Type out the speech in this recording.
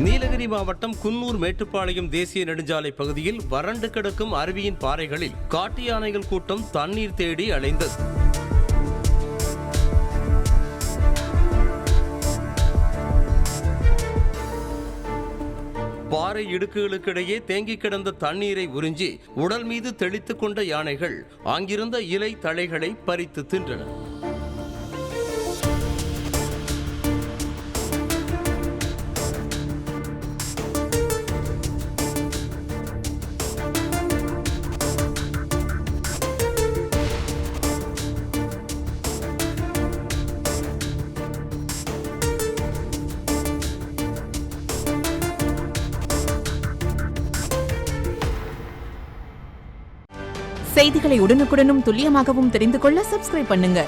நீலகிரி மாவட்டம் குன்னூர் மேட்டுப்பாளையம் தேசிய நெடுஞ்சாலை பகுதியில் வறண்டு கிடக்கும் அருவியின் பாறைகளில் காட்டு யானைகள் கூட்டம் தண்ணீர் தேடி அலைந்தது. பாறை இடுக்குகளுக்கிடையே தேங்கி கிடந்த தண்ணீரை உறிஞ்சி உடல் மீது தெளித்துக் கொண்ட யானைகள் அங்கிருந்த இலை தழைகளை பறித்து தின்றன. செய்திகளை உடனுக்குடனும் துல்லியமாகவும் தெரிந்து கொள்ள சப்ஸ்கிரைப் பண்ணுங்க.